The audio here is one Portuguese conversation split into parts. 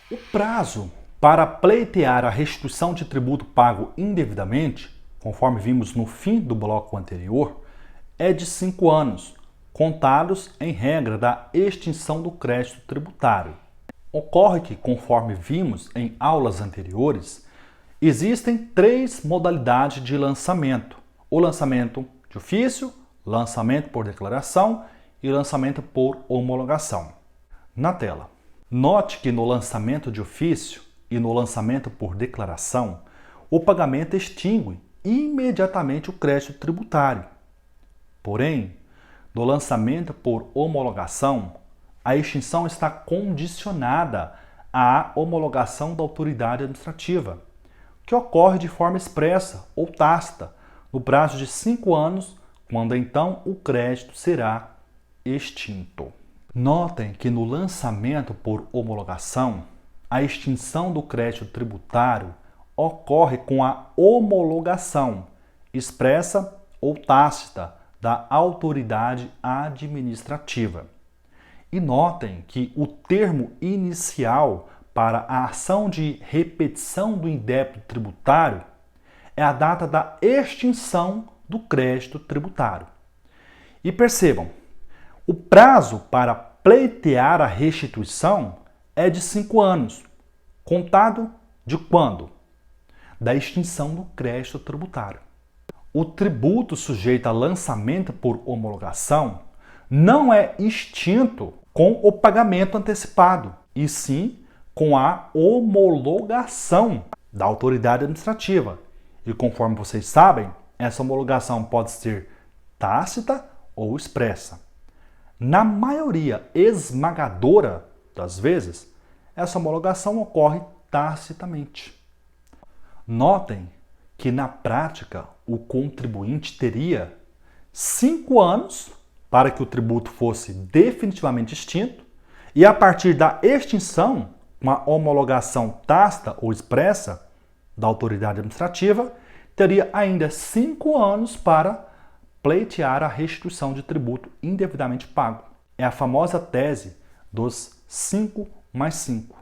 O prazo para pleitear a restituição de tributo pago indevidamente, conforme vimos no fim do bloco anterior, é de 5 anos, contados em regra da extinção do crédito tributário. Ocorre que, conforme vimos em aulas anteriores, existem 3 modalidades de lançamento: o lançamento de ofício, lançamento por declaração e lançamento por homologação. Na tela, note que no lançamento de ofício e no lançamento por declaração, o pagamento extingue imediatamente o crédito tributário. Porém, no lançamento por homologação, a extinção está condicionada à homologação da autoridade administrativa, que ocorre de forma expressa ou tácita, no prazo de 5 anos, quando então o crédito será extinto. Notem que no lançamento por homologação, a extinção do crédito tributário ocorre com a homologação expressa ou tácita da autoridade administrativa. E notem que o termo inicial para a ação de repetição do indébito tributário é a data da extinção do crédito tributário. E percebam, o prazo para pleitear a restituição é de 5 anos, contado de quando? Da extinção do crédito tributário. O tributo sujeito a lançamento por homologação não é extinto com o pagamento antecipado, e sim com a homologação da autoridade administrativa. E conforme vocês sabem, essa homologação pode ser tácita ou expressa. Na maioria esmagadora das vezes, essa homologação ocorre tacitamente. Notem que, na prática, o contribuinte teria 5 anos para que o tributo fosse definitivamente extinto e, a partir da extinção, uma homologação tácita ou expressa da autoridade administrativa, teria ainda 5 anos para pleitear a restituição de tributo indevidamente pago. É a famosa tese dos 5 mais 5.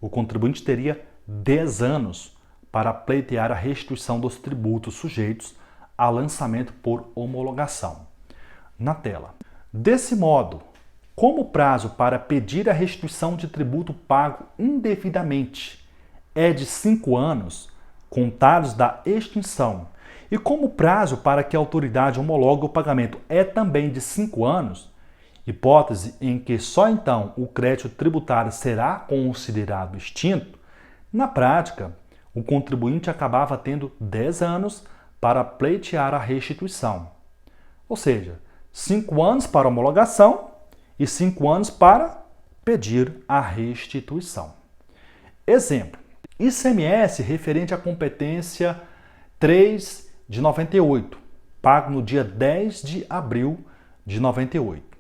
O contribuinte teria 10 anos para pleitear a restituição dos tributos sujeitos a lançamento por homologação. Na tela. Desse modo, como o prazo para pedir a restituição de tributo pago indevidamente é de 5 anos, contados da extinção, e como o prazo para que a autoridade homologue o pagamento é também de 5 anos, hipótese em que só então o crédito tributário será considerado extinto, na prática, o contribuinte acabava tendo 10 anos para pleitear a restituição. Ou seja, 5 anos para homologação e 5 anos para pedir a restituição. Exemplo: ICMS referente à competência 3 de 98, pago no dia 10 de abril de 98.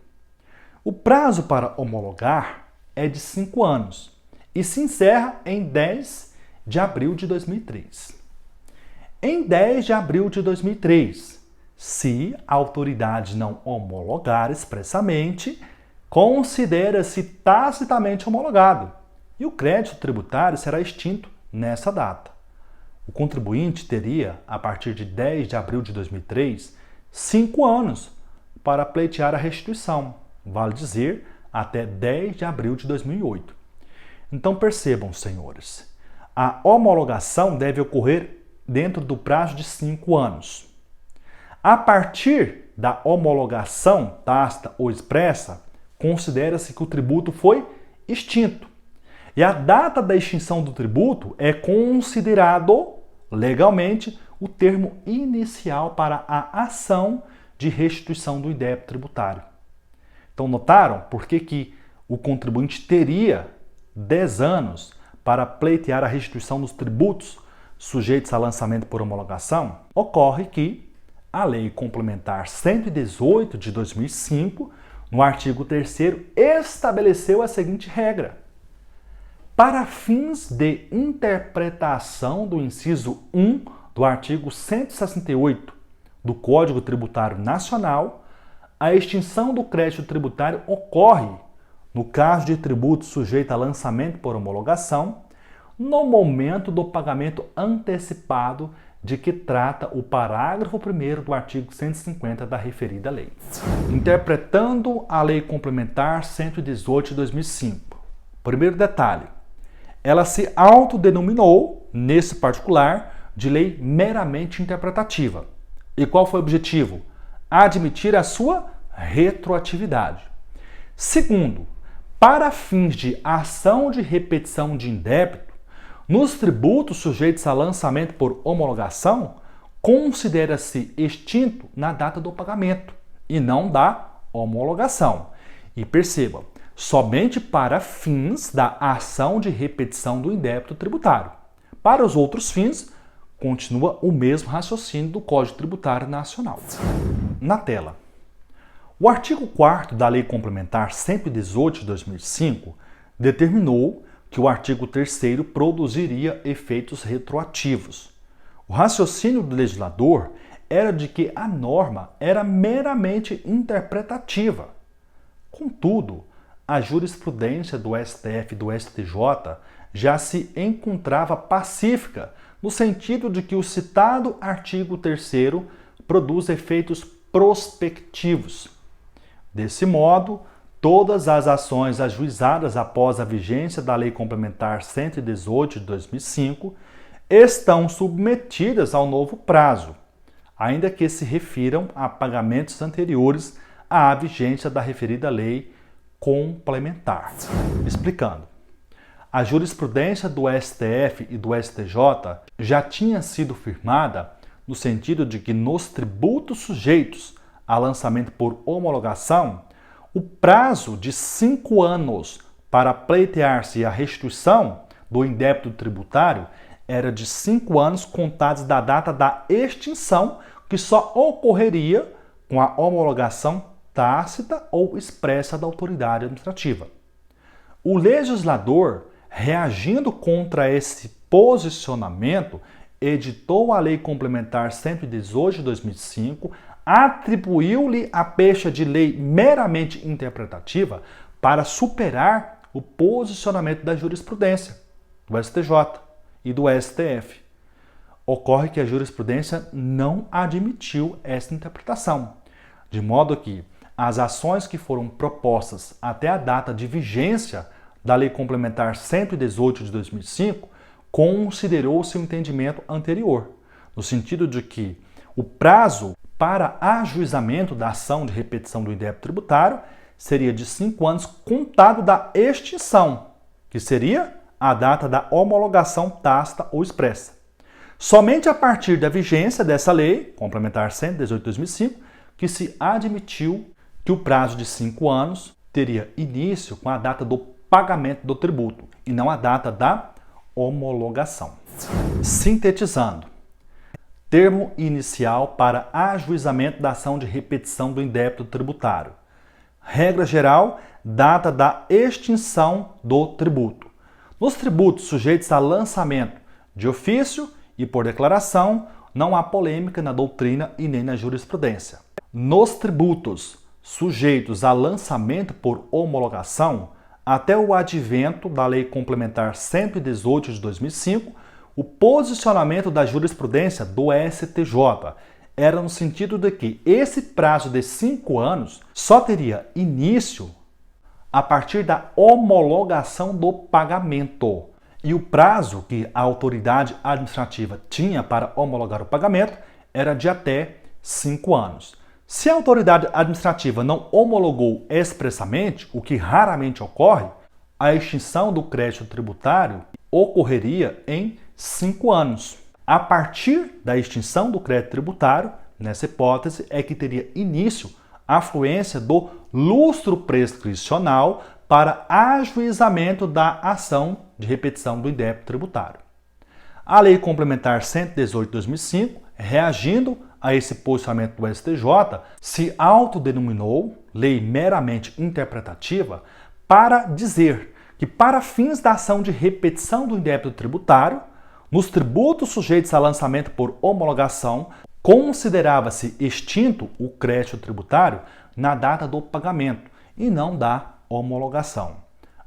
O prazo para homologar é de 5 anos e se encerra em 10 de abril de 2003. Em 10 de abril de 2003, se a autoridade não homologar expressamente, considera-se tacitamente homologado e o crédito tributário será extinto nessa data. O contribuinte teria, a partir de 10 de abril de 2003, 5 anos para pleitear a restituição, vale dizer, até 10 de abril de 2008. Então percebam, senhores, a homologação deve ocorrer dentro do prazo de 5 anos. A partir da homologação tácita ou expressa, considera-se que o tributo foi extinto. E a data da extinção do tributo é considerado legalmente o termo inicial para a ação de restituição do indébito tributário. Então notaram por que o contribuinte teria 10 anos para pleitear a restituição dos tributos sujeitos a lançamento por homologação? Ocorre que a Lei Complementar 118 de 2005, no artigo 3º, estabeleceu a seguinte regra: para fins de interpretação do inciso 1 do artigo 168 do Código Tributário Nacional, a extinção do crédito tributário ocorre no caso de tributo sujeito a lançamento por homologação, no momento do pagamento antecipado de que trata o parágrafo 1º do artigo 150 da referida lei. Interpretando a Lei Complementar 118 de 2005. Primeiro detalhe, ela se autodenominou, nesse particular, de lei meramente interpretativa. E qual foi o objetivo? Admitir a sua retroatividade. Segundo, para fins de ação de repetição de indébito, nos tributos sujeitos a lançamento por homologação, considera-se extinto na data do pagamento e não da homologação. E perceba, somente para fins da ação de repetição do indébito tributário. Para os outros fins, continua o mesmo raciocínio do Código Tributário Nacional. Na tela. O artigo 4º da Lei Complementar 118 de 2005 determinou que o artigo 3º produziria efeitos retroativos. O raciocínio do legislador era de que a norma era meramente interpretativa. Contudo, a jurisprudência do STF e do STJ já se encontrava pacífica, no sentido de que o citado artigo 3º produz efeitos prospectivos. Desse modo, todas as ações ajuizadas após a vigência da Lei Complementar 118 de 2005 estão submetidas ao novo prazo, ainda que se refiram a pagamentos anteriores à vigência da referida lei complementar. Explicando. A jurisprudência do STF e do STJ já tinha sido firmada no sentido de que nos tributos sujeitos a lançamento por homologação, o prazo de 5 anos para pleitear-se a restituição do indébito tributário era de 5 anos contados da data da extinção, que só ocorreria com a homologação tácita ou expressa da autoridade administrativa. O legislador, reagindo contra esse posicionamento, editou a Lei Complementar 118 de 2005, atribuiu-lhe a pecha de lei meramente interpretativa para superar o posicionamento da jurisprudência do STJ e do STF. Ocorre que a jurisprudência não admitiu essa interpretação, de modo que as ações que foram propostas até a data de vigência da Lei Complementar 118 de 2005 considerou-se o entendimento anterior, no sentido de que o prazo para ajuizamento da ação de repetição do indébito tributário seria de 5 anos contado da extinção, que seria a data da homologação tácita ou expressa. Somente a partir da vigência dessa lei, complementar 118 de 2005, que se admitiu que o prazo de 5 anos teria início com a data do pagamento do tributo e não a data da homologação. Sintetizando. Termo inicial para ajuizamento da ação de repetição do indébito tributário. Regra geral, data da extinção do tributo. Nos tributos sujeitos a lançamento de ofício e por declaração, não há polêmica na doutrina e nem na jurisprudência. Nos tributos sujeitos a lançamento por homologação, até o advento da Lei Complementar 118 de 2005, o posicionamento da jurisprudência do STJ era no sentido de que esse prazo de 5 anos só teria início a partir da homologação do pagamento. E o prazo que a autoridade administrativa tinha para homologar o pagamento era de até 5 anos. Se a autoridade administrativa não homologou expressamente, o que raramente ocorre, a extinção do crédito tributário ocorreria em 5 anos. A partir da extinção do crédito tributário, nessa hipótese, é que teria início a fluência do lustro prescricional para ajuizamento da ação de repetição do indébito tributário. A Lei Complementar 118 de 2005, reagindo a esse posicionamento do STJ, se autodenominou lei meramente interpretativa para dizer que, para fins da ação de repetição do indébito tributário, nos tributos sujeitos a lançamento por homologação, considerava-se extinto o crédito tributário na data do pagamento e não da homologação.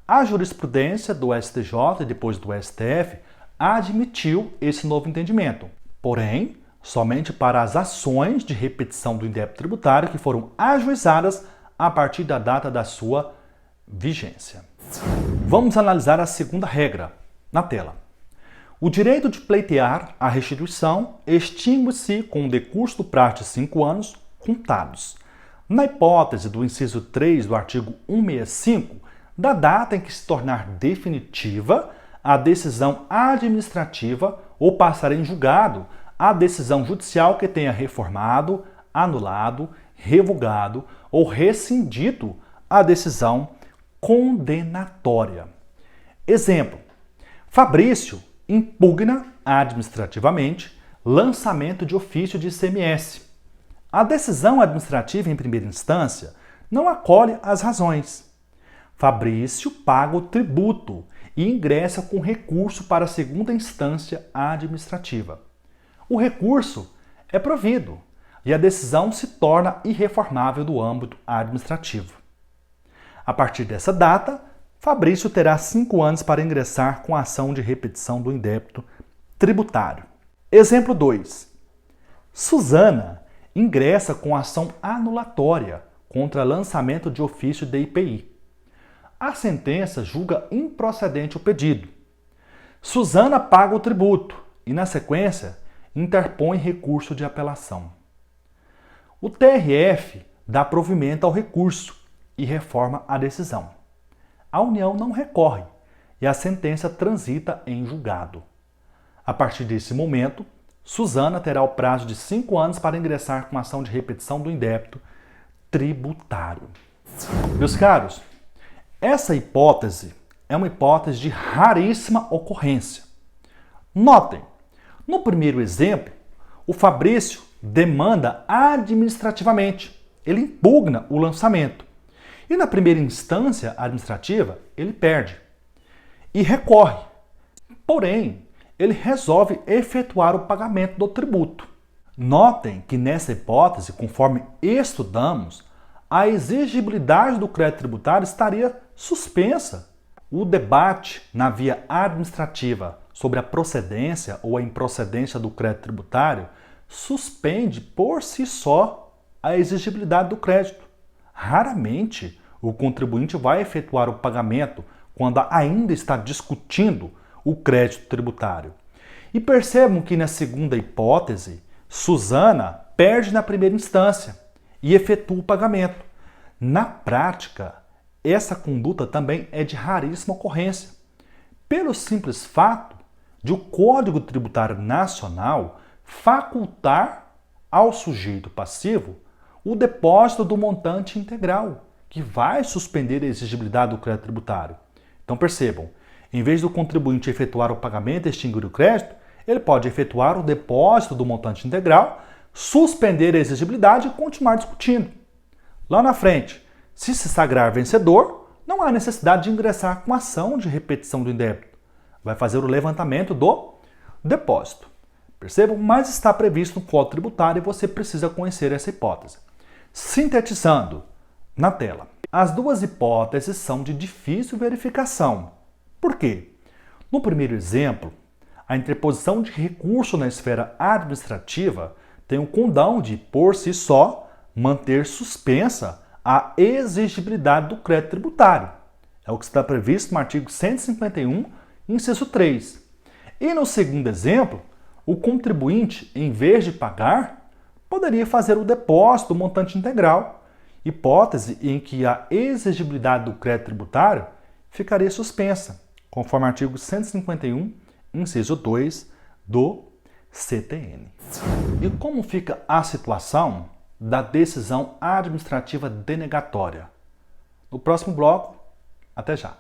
A jurisprudência do STJ e depois do STF admitiu esse novo entendimento, porém, somente para as ações de repetição do indébito tributário que foram ajuizadas a partir da data da sua vigência. Vamos analisar a segunda regra na tela. O direito de pleitear a restituição extingue-se com o decurso do prazo de 5 anos contados, na hipótese do inciso 3 do artigo 165, da data em que se tornar definitiva a decisão administrativa ou passar em julgado a decisão judicial que tenha reformado, anulado, revogado ou rescindido a decisão condenatória. Exemplo: Fabrício impugna administrativamente lançamento de ofício de ICMS. A decisão administrativa em primeira instância não acolhe as razões. Fabrício paga o tributo e ingressa com recurso para a segunda instância administrativa. O recurso é provido e a decisão se torna irreformável do âmbito administrativo. A partir dessa data, Fabrício terá 5 anos para ingressar com a ação de repetição do indébito tributário. Exemplo 2. Suzana ingressa com ação anulatória contra lançamento de ofício de IPI. A sentença julga improcedente o pedido. Suzana paga o tributo e, na sequência, interpõe recurso de apelação. O TRF dá provimento ao recurso e reforma a decisão. A União não recorre e a sentença transita em julgado. A partir desse momento, Suzana terá o prazo de 5 anos para ingressar com ação de repetição do indébito tributário. Meus caros, essa hipótese é uma hipótese de raríssima ocorrência. Notem, no primeiro exemplo, o Fabrício demanda administrativamente, ele impugna o lançamento. E na primeira instância administrativa, ele perde e recorre. Porém, ele resolve efetuar o pagamento do tributo. Notem que nessa hipótese, conforme estudamos, a exigibilidade do crédito tributário estaria suspensa. O debate na via administrativa sobre a procedência ou a improcedência do crédito tributário suspende por si só a exigibilidade do crédito. Raramente o contribuinte vai efetuar o pagamento quando ainda está discutindo o crédito tributário. E percebam que na segunda hipótese, Suzana perde na primeira instância e efetua o pagamento. Na prática, essa conduta também é de raríssima ocorrência, pelo simples fato de o Código Tributário Nacional facultar ao sujeito passivo o depósito do montante integral, que vai suspender a exigibilidade do crédito tributário. Então percebam, em vez do contribuinte efetuar o pagamento e extinguir o crédito, ele pode efetuar o depósito do montante integral, suspender a exigibilidade e continuar discutindo. Lá na frente, se se sagrar vencedor, não há necessidade de ingressar com ação de repetição do indébito. Vai fazer o levantamento do depósito. Percebam? Mas está previsto no Código Tributário e você precisa conhecer essa hipótese. Sintetizando na tela, as duas hipóteses são de difícil verificação. Por quê? No primeiro exemplo, a interposição de recurso na esfera administrativa tem o condão de, por si só, manter suspensa a exigibilidade do crédito tributário. É o que está previsto no artigo 151, inciso 3. E no segundo exemplo, o contribuinte, em vez de pagar, poderia fazer o depósito do montante integral, hipótese em que a exigibilidade do crédito tributário ficaria suspensa, conforme o artigo 151, inciso 2 do CTN. E como fica a situação da decisão administrativa denegatória? No próximo bloco, até já!